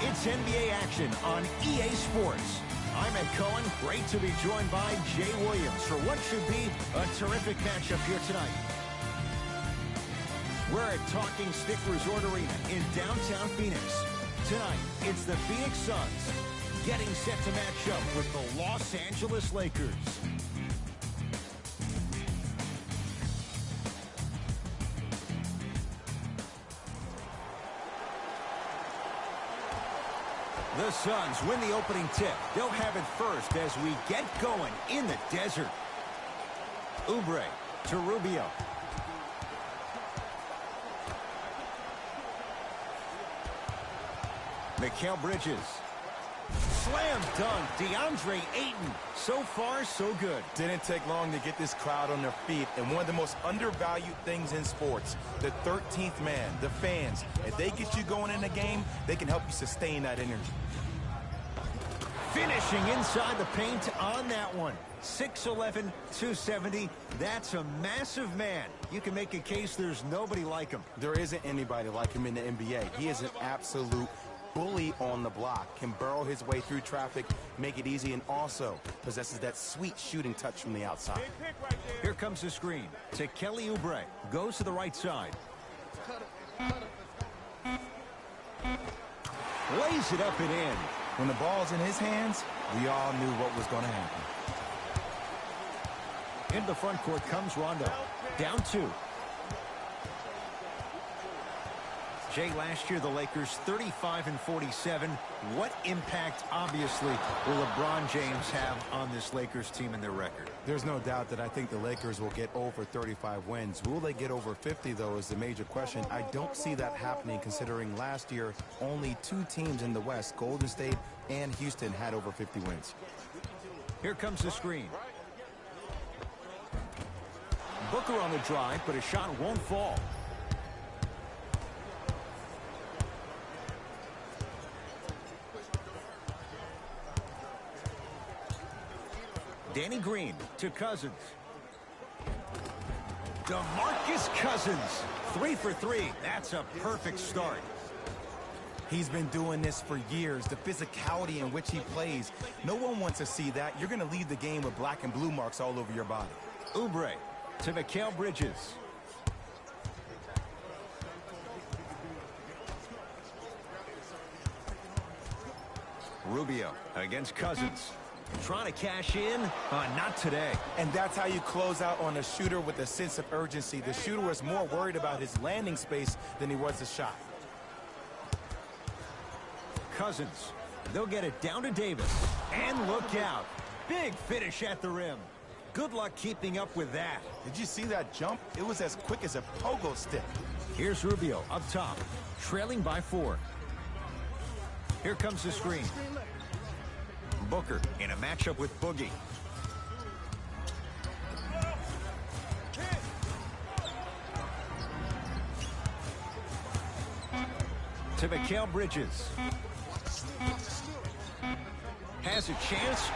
It's NBA action on EA Sports. I'm Ed Cohen. Great to be joined by Jay Williams for what should be a terrific matchup here tonight. We're at Talking Stick Resort Arena in downtown Phoenix. Tonight, it's the Phoenix Suns getting set to match up with the Los Angeles Lakers. The Suns win the opening tip. They'll have it first as we get going in the desert. Oubre to Rubio. Mikal Bridges. Slam dunk, DeAndre Ayton. So far, so good. Didn't take long to get this crowd on their feet, and one of the most undervalued things in sports, the 13th man, the fans. If they get you going in the game, they can help you sustain that energy. Finishing inside the paint on that one. 6'11", 270. That's a massive man. You can make a case there's nobody like him. There isn't anybody like him in the NBA. He is an absolute bully on the block, can burrow his way through traffic, make it easy, and also possesses that sweet shooting touch from the outside. Here comes the screen to Kelly Oubre. Goes to the right side. Lays it up and in. When the ball's in his hands, we all knew what was going to happen. Into the front court comes Rondo. Down 2. Jay, last year the Lakers 35-47. What impact, obviously, will LeBron James have on this Lakers team and their record? There's no doubt that I think the Lakers will get over 35 wins. Will they get over 50, though, is the major question. I don't see that happening, considering last year only 2 teams in the West, Golden State and Houston, had over 50 wins. Here comes the screen. Booker on the drive, but a shot won't fall. Danny Green to Cousins. DeMarcus Cousins. 3 for 3. That's a perfect start. He's been doing this for years. The physicality in which he plays. No one wants to see that. You're going to leave the game with black and blue marks all over your body. Oubre to Mikal Bridges. Rubio against Cousins. Trying to cash in. Not today. And that's how you close out on a shooter with a sense of urgency. The shooter was more worried about his landing space than he was the shot. Cousins. They'll get it down to Davis. And look out. Big finish at the rim. Good luck keeping up with that. Did you see that jump? It was as quick as a pogo stick. Here's Rubio up top. Trailing by 4. Here comes the screen. Booker in a matchup with Boogie. To Mikal Bridges. Has a chance.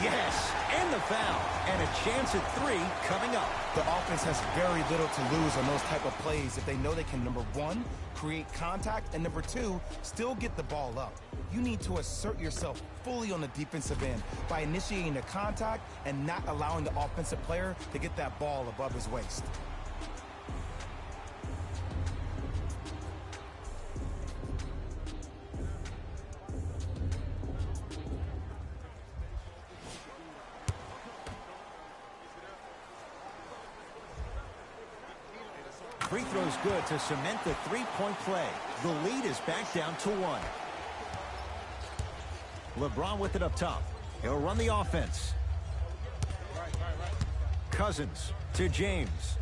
Yes, and the foul. And a chance at 3 coming up. The offense has very little to lose on those type of plays if they know they can, number 1, create contact, and number 2, still get the ball up. You need to assert yourself fully on the defensive end by initiating the contact and not allowing the offensive player to get that ball above his waist. Free throw's good to cement the 3-point play. The lead is back down to 1. LeBron with it up top. He'll run the offense. Cousins to James.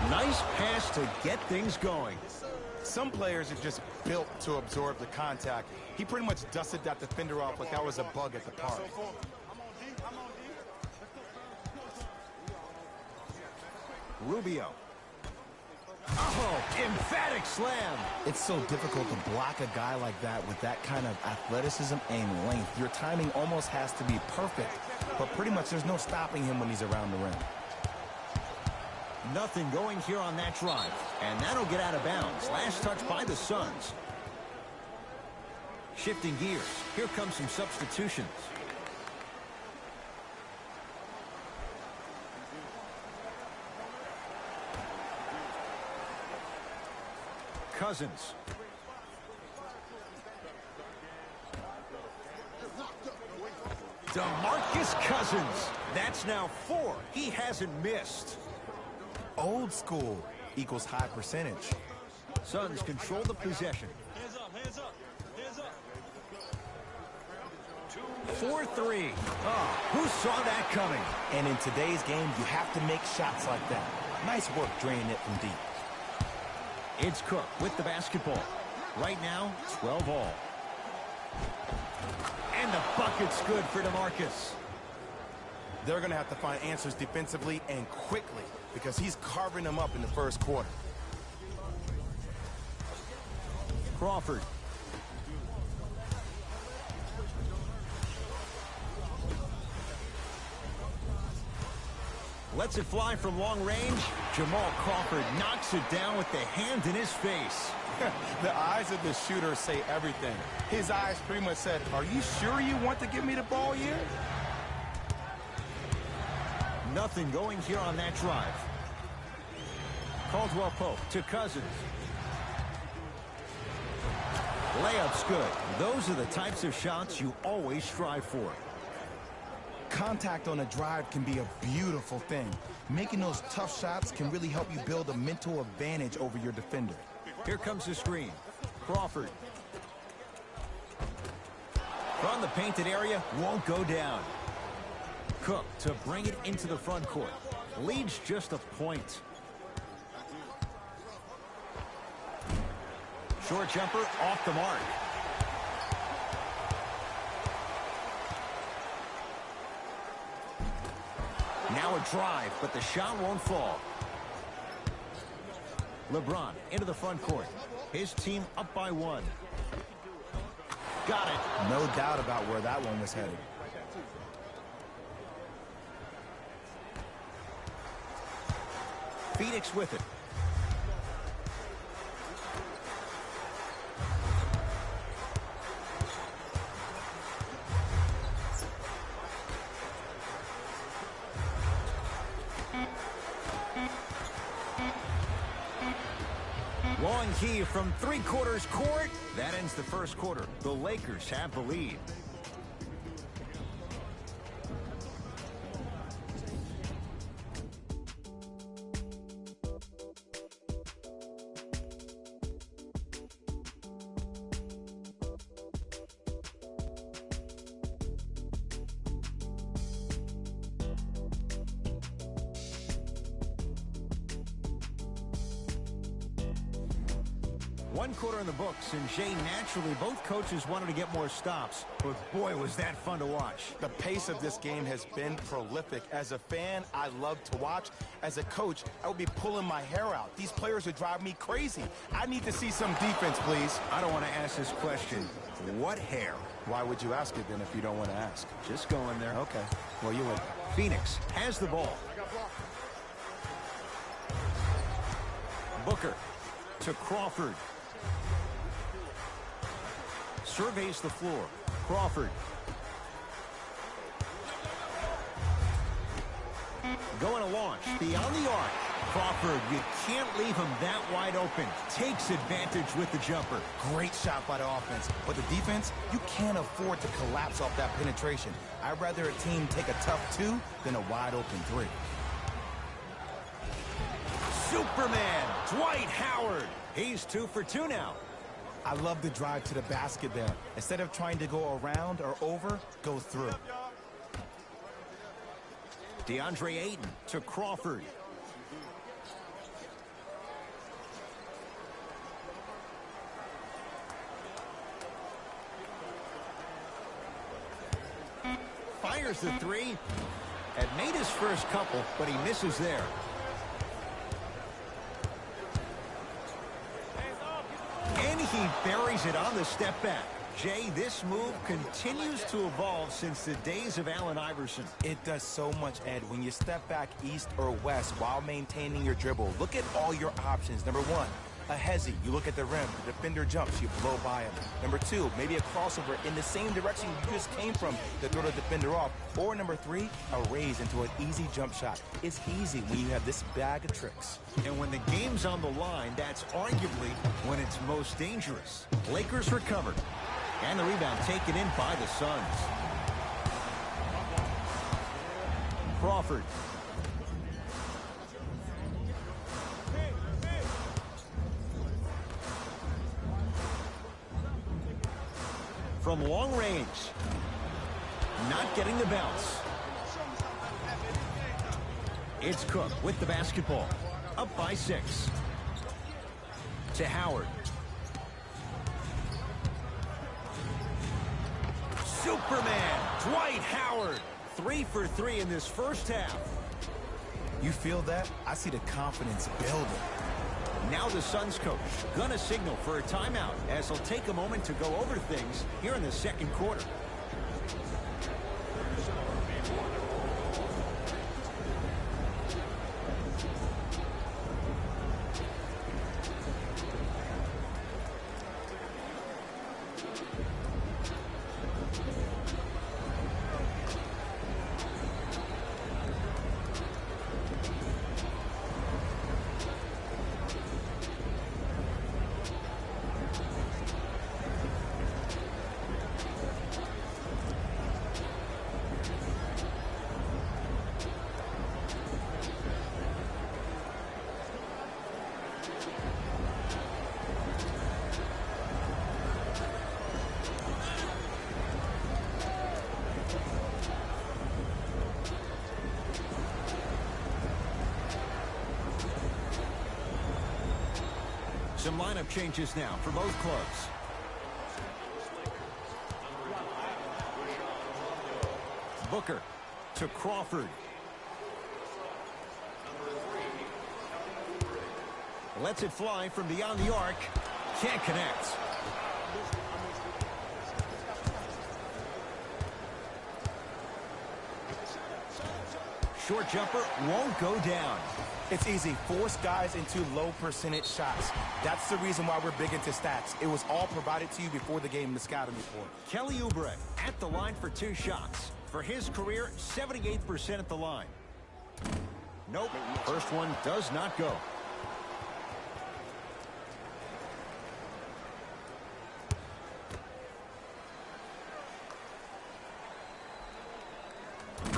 Nice pass to get things going. Some players are just built to absorb the contact. He pretty much dusted that defender off like that was a bug at the park. Rubio. Oh, emphatic slam. It's so difficult to block a guy like that with that kind of athleticism and length. Your timing almost has to be perfect, but pretty much there's no stopping him when he's around the rim. Nothing going here on that drive. And that'll get out of bounds. Last touch by the Suns. Shifting gears. Here comes some substitutions. Cousins. DeMarcus Cousins. That's now 4. He hasn't missed. Old school equals high percentage. Suns control the possession. Hands up, hands up, hands up. 4-3. Oh, who saw that coming? And in today's game, you have to make shots like that. Nice work draining it from deep. It's Cook with the basketball. Right now, 12 all. And the bucket's good for DeMarcus. They're going to have to find answers defensively and quickly because he's carving them up in the first quarter. Crawford. Lets it fly from long range. Jamal Crawford knocks it down with the hand in his face. The eyes of the shooter say everything. His eyes pretty much said, "Are you sure you want to give me the ball here?" Nothing going here on that drive. Caldwell Pope to Cousins. Layup's good. Those are the types of shots you always strive for. Contact on a drive can be a beautiful thing. Making those tough shots can really help you build a mental advantage over your defender. Here comes the screen. Crawford. From the painted area, won't go down. Cook to bring it into the front court. Leads just a point. Short jumper off the mark. Now a drive, but the shot won't fall. LeBron into the front court. His team up by 1. Got it. No doubt about where that one was headed. Phoenix with it. Long key from 3/4 court. That ends the first quarter. The Lakers have the lead. One quarter in the books, and Jay, naturally, both coaches wanted to get more stops. But boy, was that fun to watch. The pace of this game has been prolific. As a fan, I love to watch. As a coach, I would be pulling my hair out. These players would drive me crazy. I need to see some defense, please. I don't want to ask this question. What hair? Why would you ask it then if you don't want to ask? Just going there. Okay. Well, you would. Phoenix has the ball. Booker to Crawford. Surveys the floor. Crawford. Going to launch. Beyond the arc. Crawford, you can't leave him that wide open. Takes advantage with the jumper. Great shot by the offense. But the defense, you can't afford to collapse off that penetration. I'd rather a team take a tough 2 than a wide open 3. Superman, Dwight Howard. He's 2 for 2 now. I love the drive to the basket there. Instead of trying to go around or over, go through. DeAndre Ayton to Crawford. Fires the 3. Had made his first couple, but he misses there. And he buries it on the step back. Jay, this move continues to evolve since the days of Allen Iverson. It does so much, Ed. When you step back east or west while maintaining your dribble, look at all your options. Number one, a hezi. You look at the rim. The defender jumps. You blow by him. Number two, maybe a crossover in the same direction you just came from to throw the defender off. Or number three, a raise into an easy jump shot. It's easy when you have this bag of tricks. And when the game's on the line, that's arguably when it's most dangerous. Lakers recovered. And the rebound taken in by the Suns. Crawford. From long range. Not getting the bounce. It's Cook with the basketball. Up by 6. To Howard. Superman, Dwight Howard. 3 for 3 in this first half. You feel that? I see the confidence building. Now the Suns coach gonna signal for a timeout as he'll take a moment to go over things here in the second quarter. Some lineup changes now for both clubs. Booker to Crawford. Lets it fly from beyond the arc. Can't connect. Short jumper won't go down. It's easy. Force guys into low percentage shots. That's the reason why we're big into stats. It was all provided to you before the game in the scouting report. Kelly Oubre at the line for 2 shots. For his career, 78% at the line. Nope. First one does not go.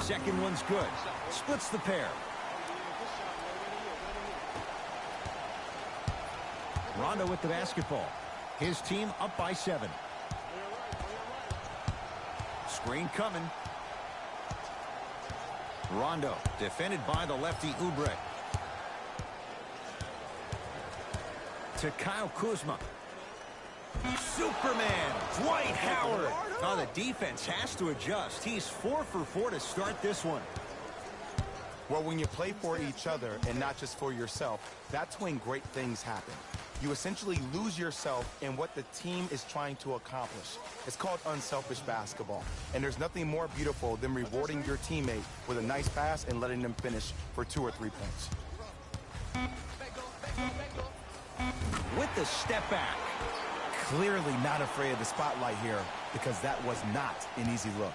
Second one's good. Splits the pair. Rondo with the basketball. His team up by 7. Screen coming. Rondo defended by the lefty Oubre. To Kyle Kuzma. Superman, Dwight Howard. Oh, the defense has to adjust. He's 4 for 4 to start this one. Well, when you play for each other and not just for yourself, that's when great things happen. You essentially lose yourself in what the team is trying to accomplish. It's called unselfish basketball. And there's nothing more beautiful than rewarding your teammate with a nice pass and letting them finish for 2 or 3 points. With the step back. Clearly not afraid of the spotlight here because that was not an easy look.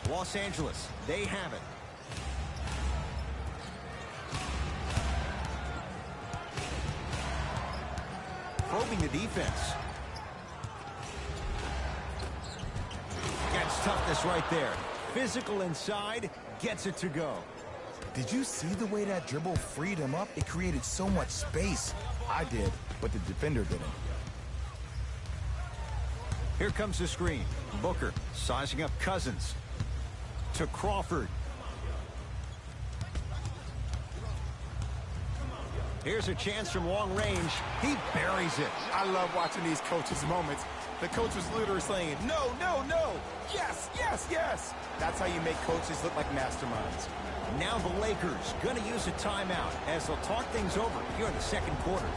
Los Angeles, they have it. Probing the defense. Gets toughness right there. Physical inside, gets it to go. Did you see the way that dribble freed him up? It created so much space. I did, but the defender didn't. Here comes the screen. Booker sizing up Cousins. To Crawford. Here's a chance from long range. He buries it. I love watching these coaches' moments. The coach was literally saying, no, no, no. Yes, yes, yes. That's how you make coaches look like masterminds. Now the Lakers going to use a timeout as they'll talk things over here in the second quarter.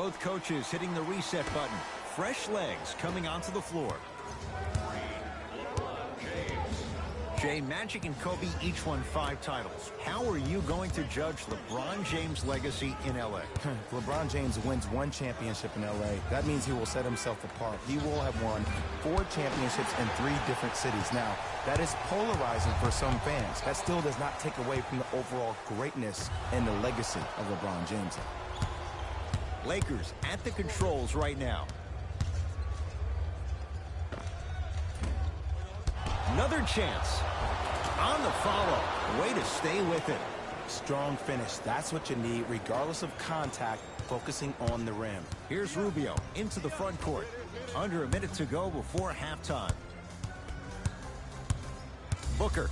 Both coaches hitting the reset button. Fresh legs coming onto the floor. Jay, Magic and Kobe each won 5 titles. How are you going to judge LeBron James' legacy in L.A.? LeBron James wins 1 championship in L.A. That means he will set himself apart. He will have won 4 championships in 3 different cities. Now, that is polarizing for some fans. That still does not take away from the overall greatness and the legacy of LeBron James. Lakers at the controls right now. Another chance. On the follow. Way to stay with it. Strong finish. That's what you need, regardless of contact, focusing on the rim. Here's Rubio into the front court. Under a minute to go before halftime. Booker.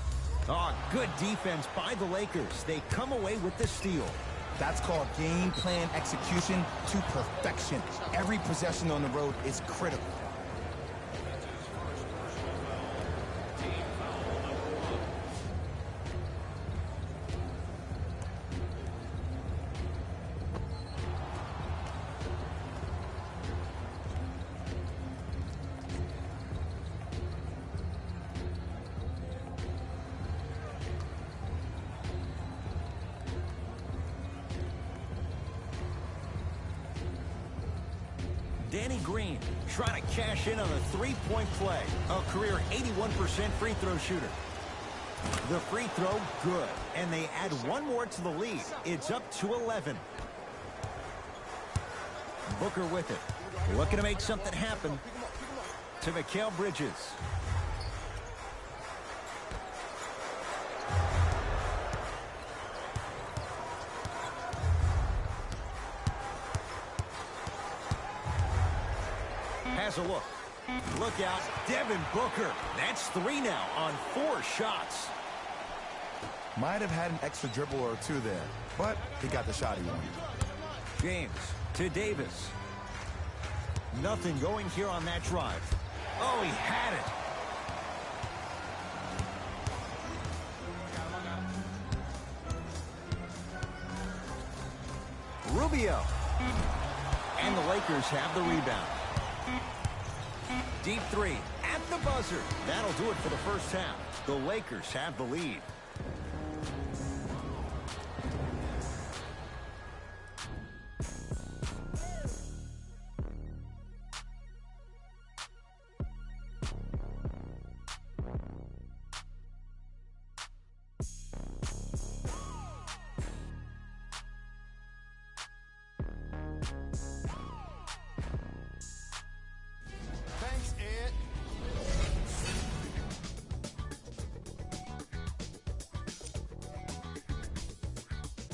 Oh, good defense by the Lakers. They come away with the steal. That's called game plan execution to perfection. Every possession on the road is critical. Danny Green trying to cash in on a 3-point play. A career 81% free throw shooter. The free throw, good. And they add 1 more to the lead. It's up to 11. Booker with it. Looking to make something happen. To Mikal Bridges. Has a look. Look out, Devin Booker. That's 3 now on 4 shots. Might have had an extra dribble or 2 there, but he got the shot he wanted. James to Davis. Nothing going here on that drive. Oh, he had it. Rubio. And the Lakers have the rebound. Deep 3 at the buzzer. That'll do it for the first half. The Lakers have the lead.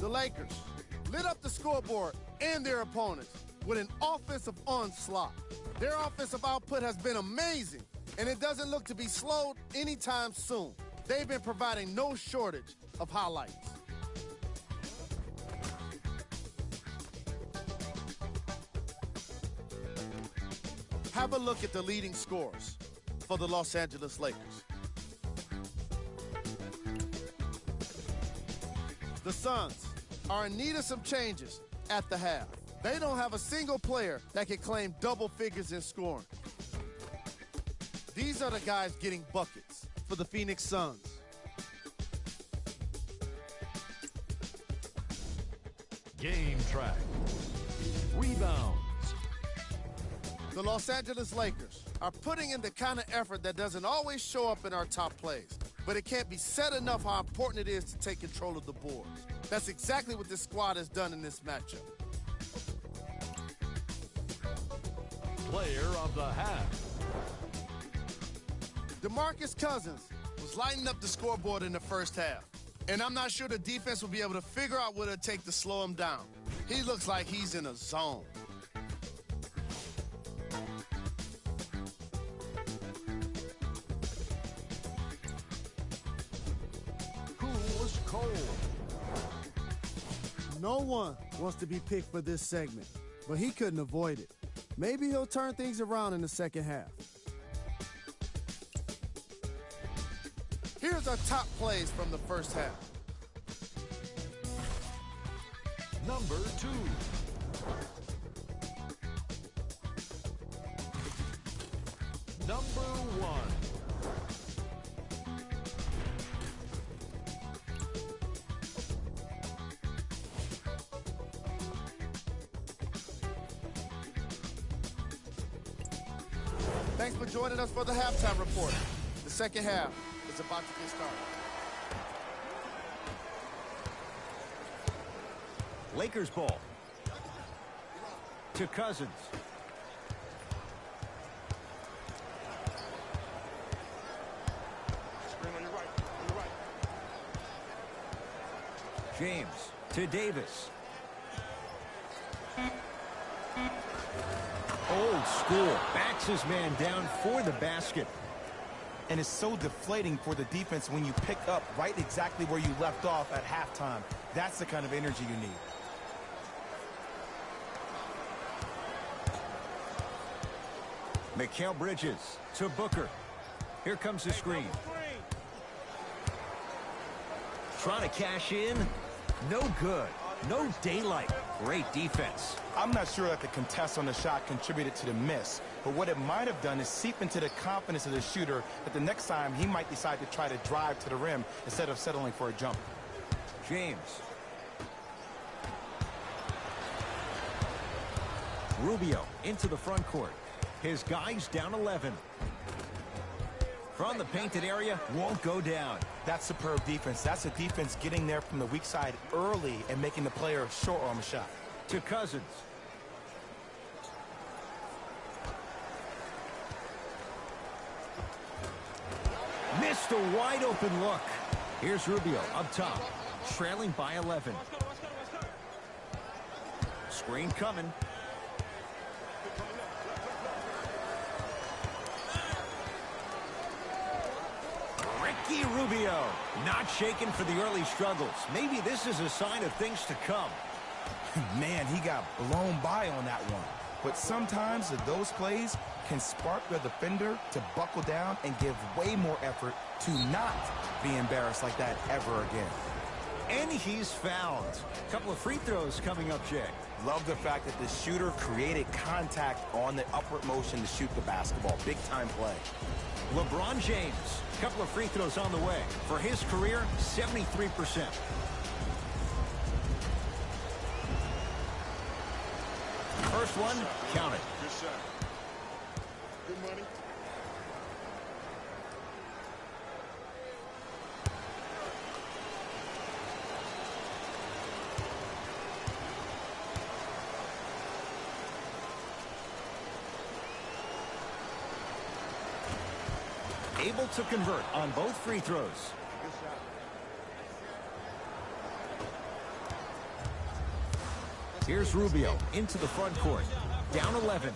The Lakers lit up the scoreboard and their opponents with an offensive onslaught. Their offensive output has been amazing, and it doesn't look to be slowed anytime soon. They've been providing no shortage of highlights. Have a look at the leading scorers for the Los Angeles Lakers. The Suns are in need of some changes at the half. They don't have a single player that can claim double figures in scoring. These are the guys getting buckets for the Phoenix Suns. Game track. Rebounds. The Los Angeles Lakers are putting in the kind of effort that doesn't always show up in our top plays, but it can't be said enough how important it is to take control of the boards. That's exactly what this squad has done in this matchup. Player of the half. DeMarcus Cousins was lighting up the scoreboard in the first half, and I'm not sure the defense will be able to figure out what it'll take to slow him down. He looks like he's in a zone. Who was cold? No one wants to be picked for this segment, but he couldn't avoid it. Maybe he'll turn things around in the second half. Here's our top plays from the first half. Number 2. number one. Thanks for joining us for the halftime report. The second half is about to get started. Lakers ball. To Cousins. Screen on your right. On your right. James to Davis. Old school. Backs his man down for the basket. And it's so deflating for the defense when you pick up right exactly where you left off at halftime. That's the kind of energy you need. Mikal Bridges to Booker. Here comes the screen. Trying to cash in. No good. No daylight. Great defense. I'm not sure that the contest on the shot contributed to the miss, but what it might have done is seep into the confidence of the shooter that the next time he might decide to try to drive to the rim instead of settling for a jump. James. Rubio into the front court. His guys down 11. From the painted area, won't go down. That's superb defense. That's a defense getting there from the weak side early and making the player a short arm shot. To Cousins. Missed a wide open look. Here's Rubio up top, trailing by 11. Screen coming. Ricky Rubio, not shaken for the early struggles. Maybe this is a sign of things to come. Man, he got blown by on that one. But sometimes those plays can spark the defender to buckle down and give way more effort to not be embarrassed like that ever again. And he's fouled. A couple of free throws coming up, Jay. Love the fact that the shooter created contact on the upward motion to shoot the basketball. Big time play. LeBron James, a couple of free throws on the way. For his career, 73%. First one, counted. Good shot. Good money. Able to convert on both free throws. Here's Rubio into the front court. Down 11.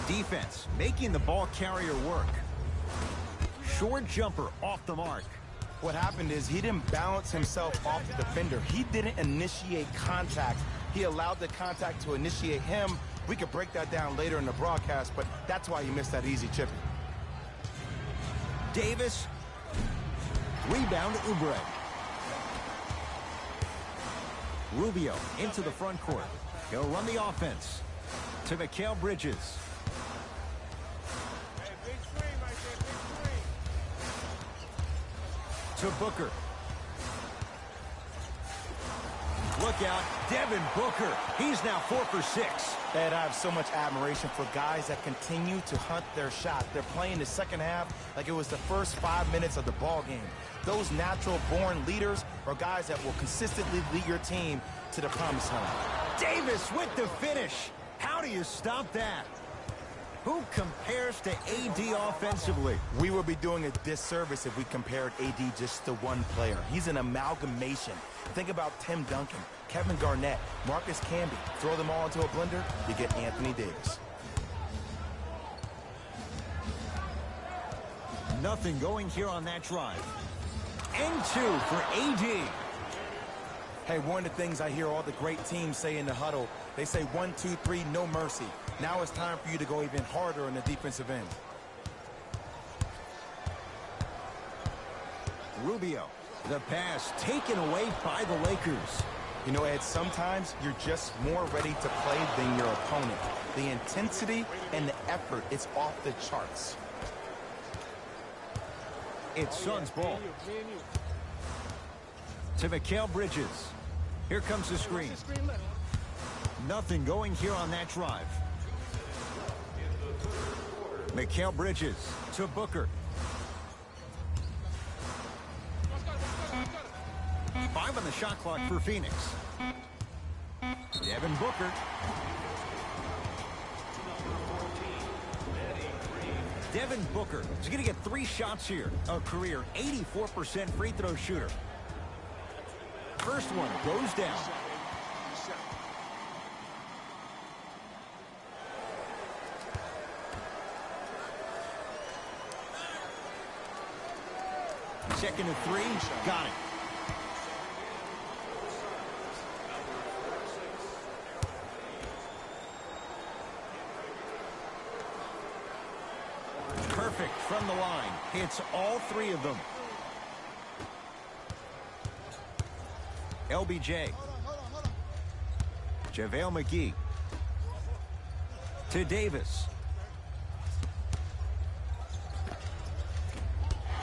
Defense making the ball carrier work. Short jumper off the mark. What happened is he didn't balance himself off the defender. He didn't initiate contact. He allowed the contact to initiate him. We could break that down later in the broadcast, but that's why he missed that easy chip. Davis. Rebound, Oubre. Rubio into the front court. He'll run the offense. To Mikal Bridges. Hey, big screen right there, big screen. To Booker. Look out, Devin Booker. He's now 4 for 6. Ed, I have so much admiration for guys that continue to hunt their shot. They're playing the second half like it was the first 5 minutes of the ball game. Those natural-born leaders are guys that will consistently lead your team to the promised land. Davis with the finish. How do you stop that? Who compares to AD offensively? We would be doing a disservice if we compared AD just to one player. He's an amalgamation. Think about Tim Duncan, Kevin Garnett, Marcus Camby. Throw them all into a blender, you get Anthony Davis. Nothing going here on that drive. And 2 for AD. Hey, one of the things I hear all the great teams say in the huddle, they say 1, 2, 3, no mercy. Now it's time for you to go even harder on the defensive end. Rubio. The pass taken away by the Lakers. You know, Ed, sometimes you're just more ready to play than your opponent. The intensity and the effort, it's off the charts. It's Suns ball. To Mikal Bridges. Here comes the screen. Nothing going here on that drive. Mikal Bridges to Booker. 5 on the shot clock for Phoenix. Devin Booker. Devin Booker is going to get 3 shots here. A career 84% free throw shooter. First one goes down. Second to 3, got it. Perfect from the line. Hits all 3 of them. LBJ. JaVale McGee. To Davis.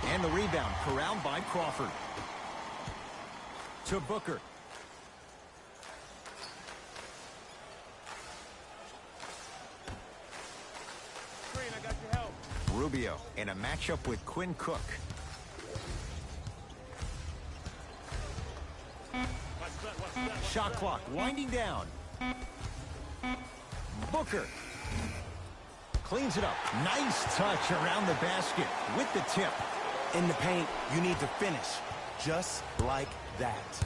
And the rebound corralled by Crawford. To Booker. Rubio in a matchup with Quinn Cook. Shot clock winding down. Booker cleans it up. Nice touch around the basket with the tip. In the paint, you need to finish just like that.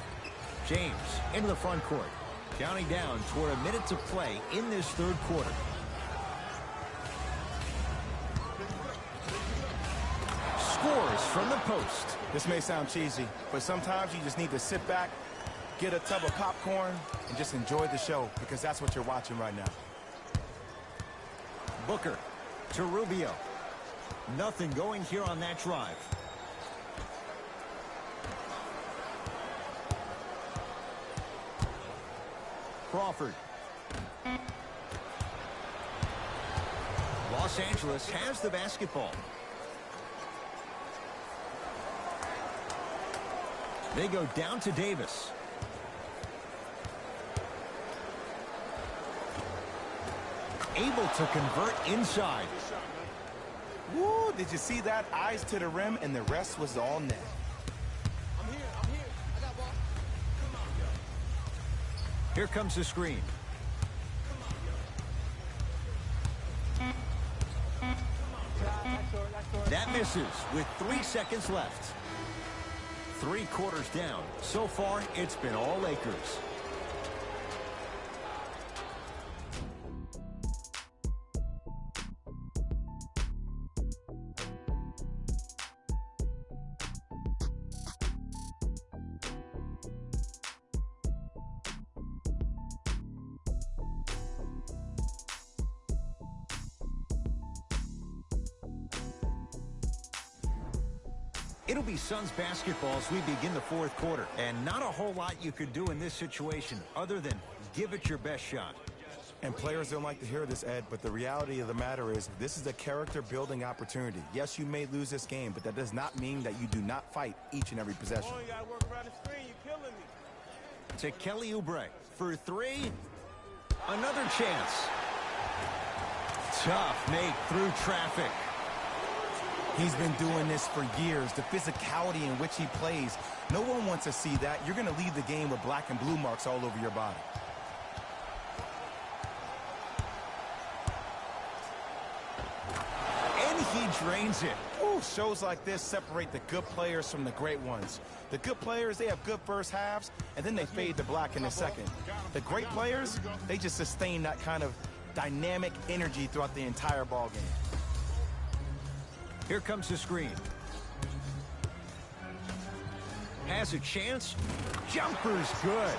James into the front court. Counting down toward a minute to play in this third quarter. Scores from the post. This may sound cheesy, but sometimes you just need to sit back, get a tub of popcorn, and just enjoy the show, because that's what you're watching right now. Booker to Rubio. Nothing going here on that drive. Crawford. Los Angeles has the basketball. They go down to Davis. Able to convert inside. Woo, did you see that? Eyes to the rim, and the rest was all net. I'm here. I got ball. Here comes the screen. That misses with 3 seconds left. 3 quarters down. So far, it's been all Lakers. It'll be Suns basketball as we begin the fourth quarter. And not a whole lot you could do in this situation other than give it your best shot. And players don't like to hear this, Ed, but the reality of the matter is this is a character-building opportunity. Yes, you may lose this game, but that does not mean that you do not fight each and every possession. You gotta work around the screen. You're killing me. To Kelly Oubre for 3. Another chance. Tough make through traffic. He's been doing this for years. The physicality in which he plays, no one wants to see that. You're going to leave the game with black and blue marks all over your body. And he drains it. Ooh, shows like this separate the good players from the great ones. The good players, they have good first halves, and then they fade to black in the second. The great players, they just sustain that kind of dynamic energy throughout the entire ball game. Here comes the screen. Has a chance. Jumper's good.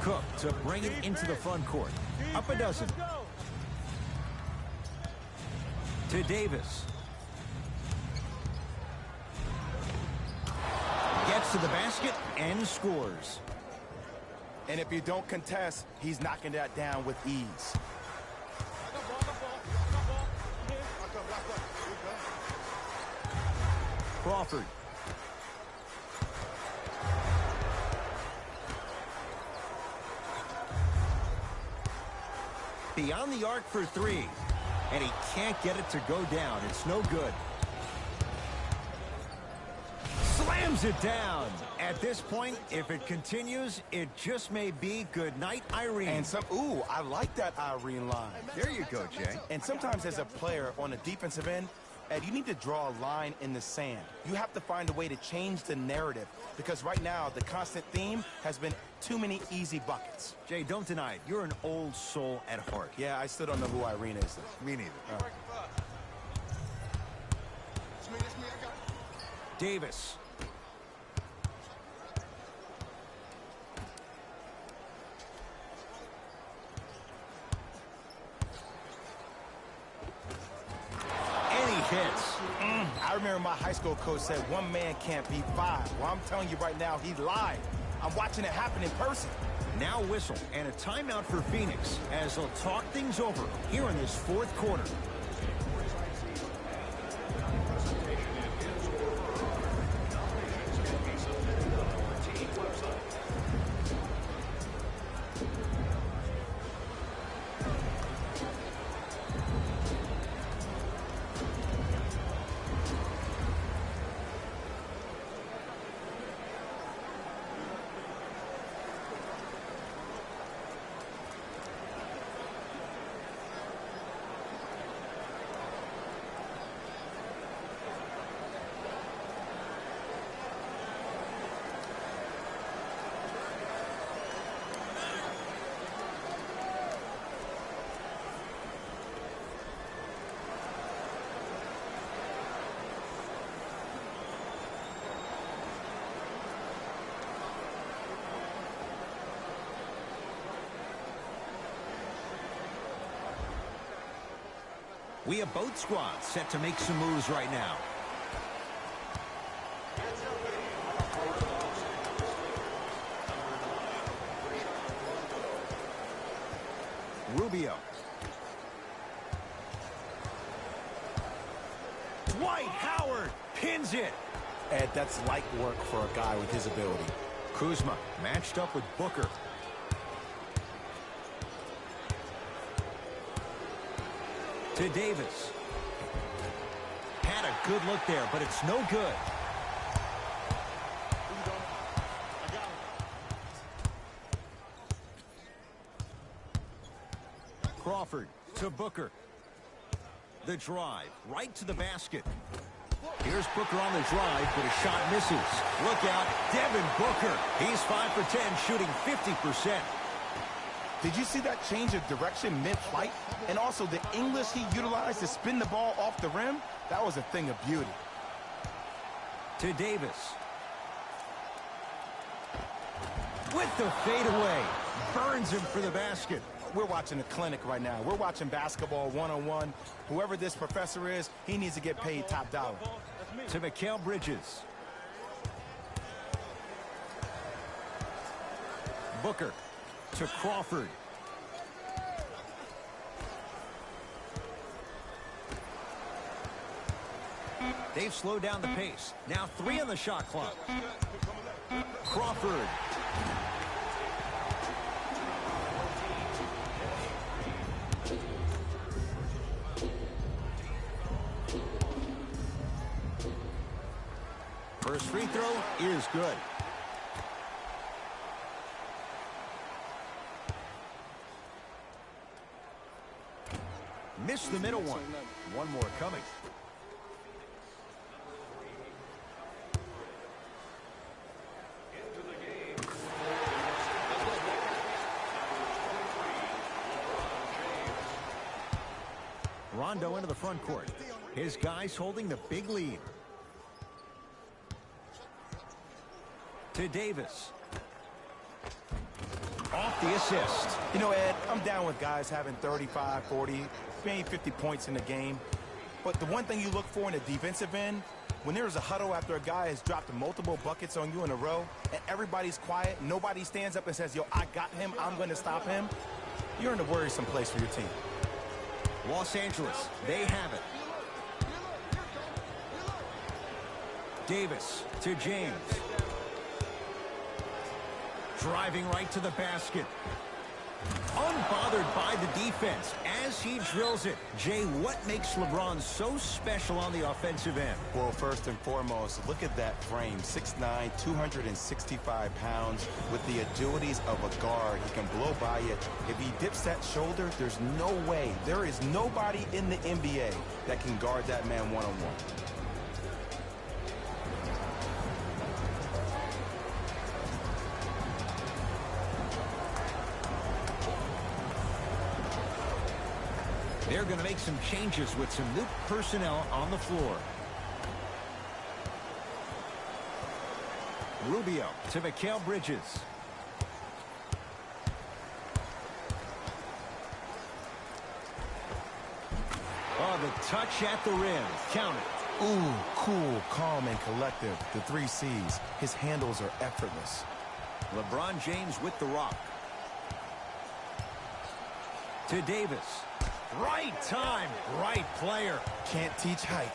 Cook to bring it into the front court. Up a dozen. To Davis. gets to the basket and scores. And if you don't contest, he's knocking that down with ease. Crawford. Beyond the arc for three. And he can't get it to go down. It's no good. Slams it down. At this point, if it continues, it just may be good night, Irene. And ooh, I like that Irene line. There you go, Jay. And sometimes as a player on the defensive end, Ed, you need to draw a line in the sand. You have to find a way to change the narrative because right now the constant theme has been too many easy buckets. Jay, don't deny it. You're an old soul at heart. Yeah, I still don't know who Irene is, though. Me neither. Davis. Hits. I remember my high school coach said one man can't beat five. Well, I'm telling you right now, he lied. I'm watching it happen in person. Now whistle and a timeout for Phoenix as they'll talk things over here in this fourth quarter. We have both squads set to make some moves right now. Rubio. Dwight Howard pins it. Ed, that's light work for a guy with his ability. Kuzma matched up with Booker. To Davis. Had a good look there, but it's no good. Crawford to Booker. The drive right to the basket. Here's Booker on the drive, but a shot misses. Look out, Devin Booker. He's 5 for 10, shooting 50%. Did you see that change of direction mid-flight? And also the English he utilized to spin the ball off the rim? That was a thing of beauty. To Davis. With the fadeaway. Burns him for the basket. We're watching a clinic right now. We're watching basketball one-on-one. Whoever this professor is, he needs to get paid top dollar. To Mikal Bridges. Booker to Crawford. They've slowed down the pace. Now 3 on the shot clock. Crawford. First free throw is good. Missed the middle one. One more coming. Rondo into the front court. His guys holding the big lead. To Davis. Off the assist. You know, Ed, I'm down with guys having 35, 40, maybe 50 points in the game. But the one thing you look for in the defensive end When there's a huddle after a guy has dropped multiple buckets on you in a row, and everybody's quiet, nobody stands up and says, yo, I got him, I'm going to stop him, you're in a worrisome place for your team. Los Angeles, they have it. Davis to James. Driving right to the basket. Unbothered by the defense as he drills it. Jay, what makes LeBron so special on the offensive end? Well, first and foremost, look at that frame. 6'9", 265 pounds with the agilities of a guard. He can blow by you. If he dips that shoulder, there's no way. There is nobody in the NBA that can guard that man one-on-one. They're going to make some changes with some new personnel on the floor. Rubio to Mikal Bridges. Oh, the touch at the rim. Count it. Ooh, cool, calm, and collective. The 3 C's. His handles are effortless. LeBron James with the rock. To Davis. Right time, right player. Can't teach height.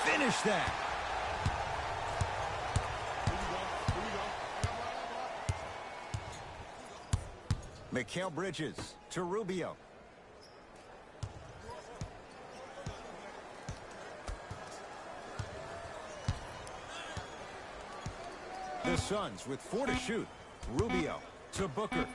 Finish that. Mikal Bridges to Rubio. The Suns with 4 to shoot. Rubio to Booker.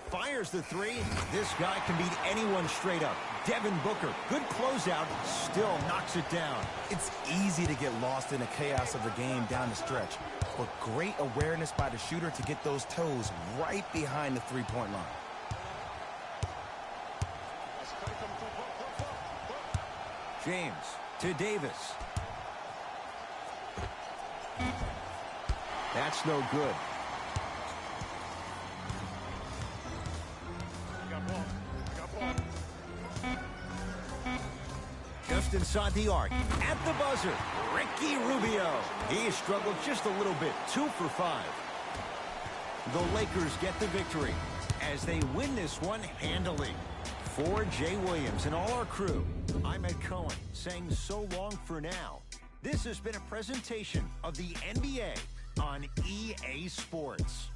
Fires the 3. This guy can beat anyone straight up. Devin Booker, good closeout, still knocks it down. It's easy to get lost in the chaos of the game down the stretch, but great awareness by the shooter to get those toes right behind the three-point line. James to Davis. That's no good. Just inside the arc, at the buzzer, Ricky Rubio. He struggled just a little bit, 2 for 5. The Lakers get the victory as they win this one handily. For Jay Williams and all our crew, I'm Ed Cohen saying so long for now. This has been a presentation of the NBA on EA Sports.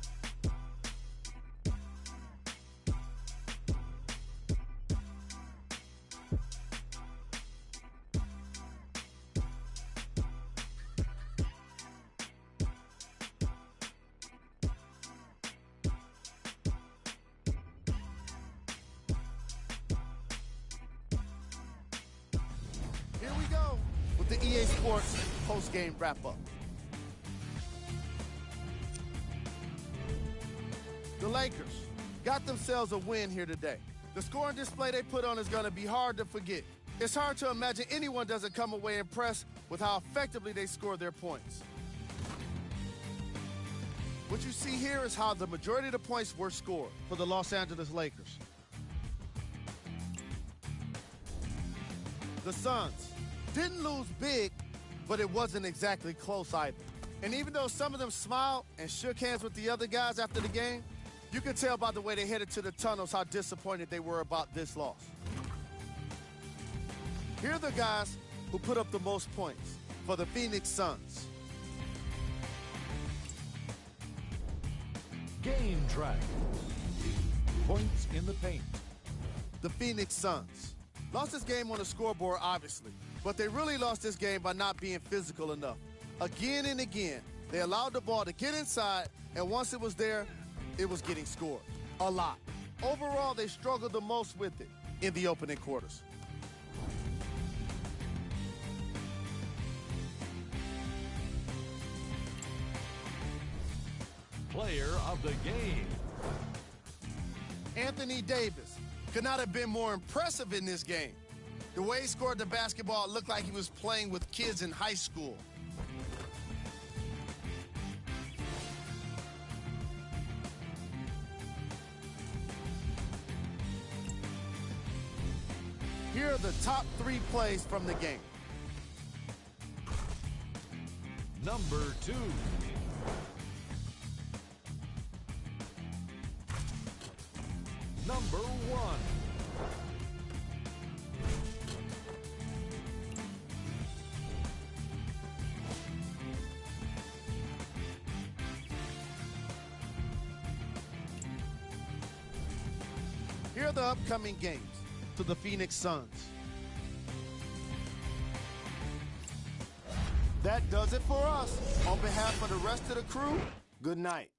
Here we go with the EA Sports post-game wrap-up. The Lakers got themselves a win here today. The scoring display they put on is going to be hard to forget. It's hard to imagine anyone doesn't come away impressed with how effectively they score their points. What you see here is how the majority of the points were scored for the Los Angeles Lakers. The Suns didn't lose big, but it wasn't exactly close either. And even though some of them smiled and shook hands with the other guys after the game, you can tell by the way they headed to the tunnels how disappointed they were about this loss. Here are the guys who put up the most points for the Phoenix Suns. Game track. Points in the paint. The Phoenix Suns lost this game on the scoreboard, obviously, but they really lost this game by not being physical enough. Again and again, they allowed the ball to get inside, and once it was there, it was getting scored. A lot. Overall, they struggled the most with it in the opening quarters. Player of the game. Anthony Davis could not have been more impressive in this game. The way he scored the basketball looked like he was playing with kids in high school. the top 3 plays from the game. Number 2. Number 1. Here are the upcoming games for the Phoenix Suns. That does it for us. On behalf of the rest of the crew, good night.